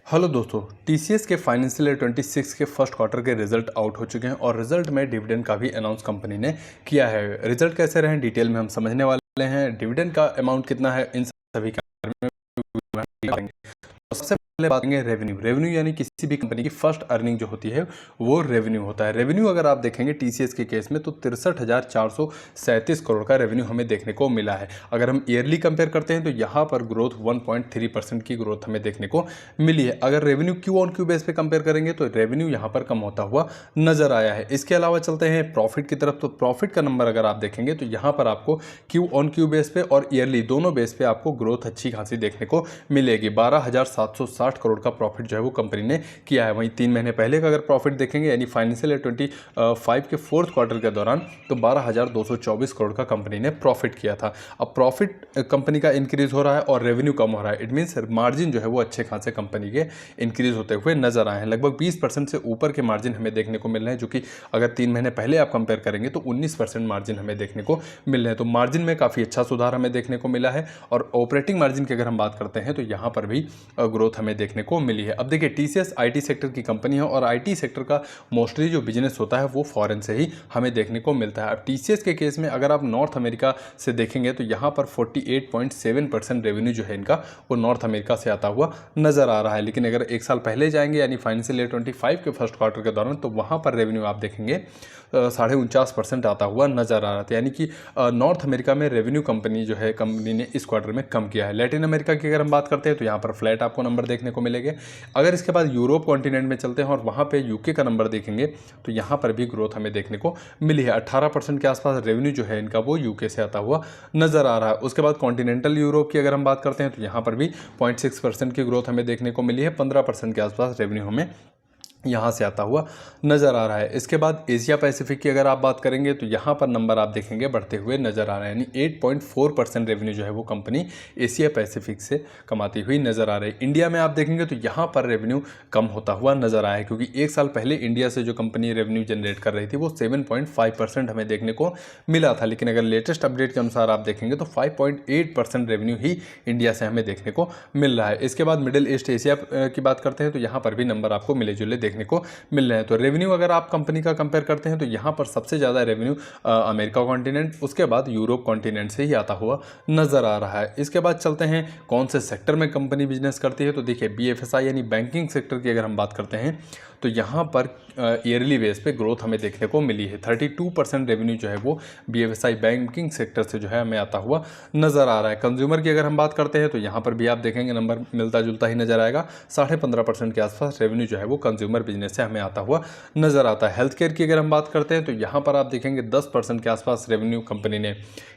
Hello दोस्तों, TCS के financial year 26 के फर्स्ट क्वार्टर के रिजल्ट आउट हो चुके हैं और रिजल्ट में डिविडेंड का भी अनाउंस कंपनी ने किया है। रिजल्ट कैसे रहे डिटेल में हम समझने वाले हैं। डिविडेंड का अमाउंट कितना है इन सभी के बारे में। तो सबसे पहले बात करेंगे रेवेन्यू यानी किसी भी कंपनी की फर्स्ट अर्निंग जो होती है वो रेवेन्यू होता है। रेवेन्यू अगर आप देखेंगे टीसीएस के केस में तो 63,437 करोड़ का रेवेन्यू हमें देखने को मिला है। अगर हम ईयरली कंपेयर करते हैं तो यहाँ पर ग्रोथ 1.3% की ग्रोथ हमें देखने को मिली है। अगर revenue Q on Q base पे कंपेयर करेंगे तो रेवेन्यू यहाँ पर कम होता हुआ नजर आया है। इसके अलावा चलते हैं प्रॉफिट की तरफ। तो प्रॉफिट का नंबर अगर आप देखेंगे तो यहाँ पर आपको क्यू ऑन क्यू बेस पे और ईयरली दोनों बेस पे आपको ग्रोथ अच्छी खासी देखने को मिलेगी। 12,760 करोड़ का प्रॉफिट जो है वो कंपनी ने किया है। वहीं 3 महीने पहले का अगर प्रॉफिट देखेंगे यानी फाइनेंशियल ईयर 25 के फोर्थ क्वार्टर के दौरान तो 12,224 करोड़ का कंपनी ने प्रॉफिट किया था। अब प्रॉफिट कंपनी का इंक्रीज हो रहा है और रेवेन्यू कम हो रहा है। इट मीन्स मार्जिन जो है वो अच्छे खासे कंपनी के इंक्रीज होते हुए नजर आए हैं। लगभग 20% से ऊपर के मार्जिन हमें देखने को मिल रहे हैं, जो कि अगर 3 महीने पहले आप कंपेयर करेंगे तो 19% मार्जिन हमें देखने को मिल रहे हैं। तो मार्जिन में काफ़ी अच्छा सुधार हमें देखने को मिला है। और ऑपरेटिंग मार्जिन की अगर हम बात करते हैं तो यहाँ पर भी ग्रोथ हमें देखने को मिली है। अब देखिए टीसीएस आईटी सेक्टर की कंपनी है और आईटी सेक्टर का मोस्टली जो बिजनेस होता है वो फॉरेन से ही हमें देखने को मिलता है। अब टीसीएस के केस में अगर आप नॉर्थ अमेरिका से देखेंगे तो यहाँ पर 48.7% रेवेन्यू जो है इनका वो नॉर्थ अमेरिका से आता हुआ नजर आ रहा है। लेकिन अगर एक साल पहले जाएंगे यानी फाइनेंशियल ईयर 25 के फर्स्ट क्वार्टर के दौरान तो वहाँ पर रेवेन्यू आप देखेंगे 49.5% आता हुआ नजर आ रहा था। यानी कि नॉर्थ अमेरिका में रेवेन्यू कंपनी ने इस क्वार्टर में कम किया है। लैटिन अमेरिका की अगर हम बात करते हैं तो यहाँ पर फ्लैट आपको नंबर देखने को मिलेंगे। अगर इसके बाद यूरोप कॉन्टिनेंट में चलते हैं और वहाँ पे यूके का नंबर देखेंगे तो यहाँ पर भी ग्रोथ हमें देखने को मिली है। 18% के आसपास रेवेन्यू जो है इनका वो यूके से आता हुआ नजर आ रहा है। उसके बाद कॉन्टिनेंटल यूरोप की अगर हम बात करते हैं तो यहाँ पर भी 0.6% की ग्रोथ हमें देखने को मिली है। 15% के आसपास रेवेन्यू हमें यहाँ से आता हुआ नज़र आ रहा है। इसके बाद एशिया पैसिफिक की अगर आप बात करेंगे तो यहाँ पर नंबर आप देखेंगे बढ़ते हुए नज़र आ रहा है। यानी 8.4% रेवेन्यू जो है वो कंपनी एशिया पैसिफिक से कमाती हुई नज़र आ रही है। इंडिया में आप देखेंगे तो यहाँ पर रेवेन्यू कम होता हुआ नज़र आया है, क्योंकि एक साल पहले इंडिया से जो कंपनी रेवेन्यू जनरेट कर रही थी वो 7.5% हमें देखने को मिला था। लेकिन अगर लेटेस्ट अपडेट के अनुसार आप देखेंगे तो 5.8% रेवेन्यू ही इंडिया से हमें देखने को मिल रहा है। इसके बाद मिडिल ईस्ट एशिया की बात करते हैं तो यहाँ पर भी नंबर आपको मिले जुले देखने को मिल रहे हैं। तो रेवेन्यू अगर आप कंपनी का कंपेयर करते हैं तो यहाँ पर सबसे ज़्यादा रेवेन्यू अमेरिका कॉन्टिनेंट, उसके बाद यूरोप कॉन्टिनेंट से ही आता हुआ नज़र आ रहा है। इसके बाद चलते हैं कौन से सेक्टर में कंपनी बिजनेस करती है। तो देखिए बीएफएसआई यानी बैंकिंग सेक्टर की अगर हम बात करते हैं तो यहाँ पर ईयरली बेस पे ग्रोथ हमें देखने को मिली है। 32% रेवेन्यू जो है वो बीएफएसआई बैंकिंग सेक्टर से जो है हमें आता हुआ नज़र आ रहा है। कंज्यूमर की अगर हम बात करते हैं तो यहाँ पर भी आप देखेंगे नंबर मिलता जुलता ही नज़र आएगा। 15.5% के आसपास रेवेन्यू जो है वो कंज्यूमर बिजनेस से हमें आता हुआ नज़र आता है। हेल्थ केयर की अगर हम बात करते हैं तो यहाँ पर आप देखेंगे 10% के आसपास रेवेन्यू कंपनी ने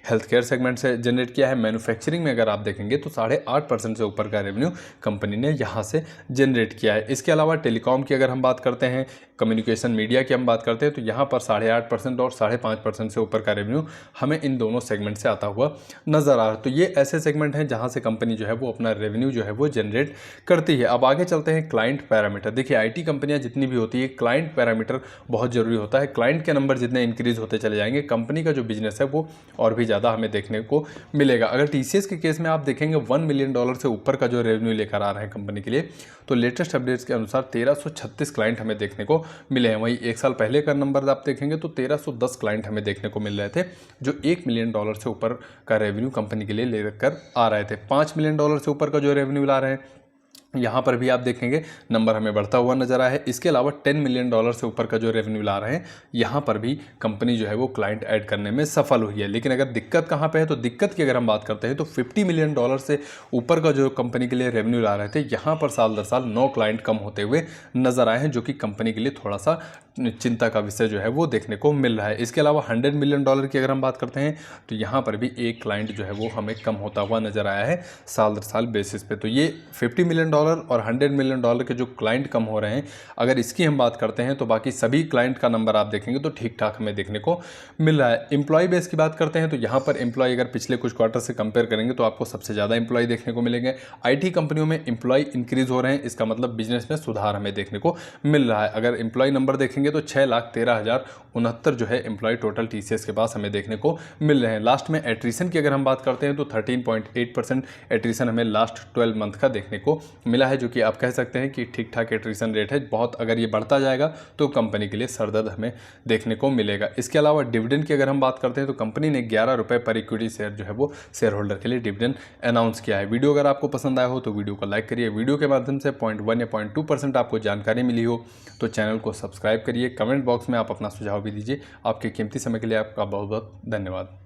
हेल्थ केयर सेगमेंट से जनरेट किया है। मैन्युफैक्चरिंग में अगर आप देखेंगे तो 8.5% से ऊपर का रेवेन्यू कंपनी ने यहाँ से जनरेट किया है। इसके अलावा टेलीकॉम की अगर हम बात करते हैं, कम्युनिकेशन मीडिया की हम बात करते हैं तो यहाँ पर 8.5% और 5.5% से ऊपर का रेवेन्यू हमें इन दोनों सेगमेंट से आता हुआ नजर आ रहा है। तो ये ऐसे सेगमेंट हैं जहाँ से कंपनी जो है वो अपना रेवेन्यू जो है वो जनरेट करती है। अब आगे चलते हैं क्लाइंट पैरामीटर। देखिए आईटी कंपनियां जितनी भी होती है क्लाइंट पैरामीटर बहुत जरूरी होता है। क्लाइंट के नंबर जितने इंक्रीज होते चले जाएंगे कंपनी का जो बिजनेस है वो और भी ज़्यादा हमें देखने को मिलेगा। अगर टीसीएस के केस में आप देखेंगे $1 मिलियन से ऊपर का जो रेवेन्यू लेकर आ रहा है कंपनी के लिए, तो लेटेस्ट अपडेट्स के अनुसार 1336 क्लाइंट हमें देखने को मिले हैं। वहीं एक साल पहले का नंबर आप देखेंगे तो 1310 क्लाइंट हमें देखने को मिल रहे थे जो $1 मिलियन से ऊपर का रेवेन्यू कंपनी के लिए लेकर आ रहे थे। $5 मिलियन से ऊपर का जो रेवेन्यू ला रहे हैं यहाँ पर भी आप देखेंगे नंबर हमें बढ़ता हुआ नजर आया है। इसके अलावा $10 मिलियन से ऊपर का जो रेवेन्यू ला रहे हैं यहाँ पर भी कंपनी जो है वो क्लाइंट ऐड करने में सफल हुई है। लेकिन अगर दिक्कत कहाँ पे है तो दिक्कत की अगर हम बात करते हैं तो $50 मिलियन से ऊपर का जो कंपनी के लिए रेवेन्यू ला रहे थे यहाँ पर साल दर साल 9 क्लाइंट कम होते हुए नजर आए हैं, जो कि कंपनी के लिए थोड़ा सा चिंता का विषय जो है वो देखने को मिल रहा है। इसके अलावा $100 मिलियन की अगर हम बात करते हैं तो यहाँ पर भी एक क्लाइंट जो है वो हमें कम होता हुआ नजर आया है साल दर साल बेसिस पे। तो ये $50 मिलियन और $100 मिलियन के जो क्लाइंट कम हो रहे हैं, अगर इसकी हम बात करते हैं तो बाकी सभी क्लाइंट का नंबर आप देखेंगे तो ठीक ठाक हमें देखने को मिल रहा है। एम्प्लॉय बेस की बात करते हैं तो यहाँ पर एम्प्लॉय अगर पिछले कुछ क्वार्टर से कंपेयर करेंगे तो आपको सबसे ज़्यादा एम्प्लॉय देखने को मिलेंगे। आईटी कंपनियों में एम्प्लॉय इंक्रीज हो रहे हैं, इसका मतलब बिजनेस में सुधार हमें देखने को मिल रहा है। अगर एम्प्लॉय नंबर देखेंगे तो 6,13,069 जो है एम्प्लॉय टोटल टीसीएस के पास हमें देखने को मिल रहे हैं। लास्ट में एट्रीशन की अगर हम बात करते हैं तो 13.8% एट्रीशन हमें लास्ट 12 मंथ का देखने को मिला है, जो कि आप कह सकते हैं कि ठीक ठाक एट्रिशन रेट है। बहुत अगर ये बढ़ता जाएगा तो कंपनी के लिए सरदर्द हमें देखने को मिलेगा। इसके अलावा डिविडेंड की अगर हम बात करते हैं तो कंपनी ने 11 रुपये पर इक्विटी शेयर जो है वो शेयर होल्डर के लिए डिविडेंड अनाउंस किया है। वीडियो अगर आपको पसंद आया हो तो वीडियो को लाइक करिए। वीडियो के माध्यम से 0.1 या 0.2% आपको जानकारी मिली हो तो चैनल को सब्सक्राइब करिए। कमेंट बॉक्स में आप अपना सुझाव भी दीजिए। आपके कीमती समय के लिए आपका बहुत बहुत धन्यवाद।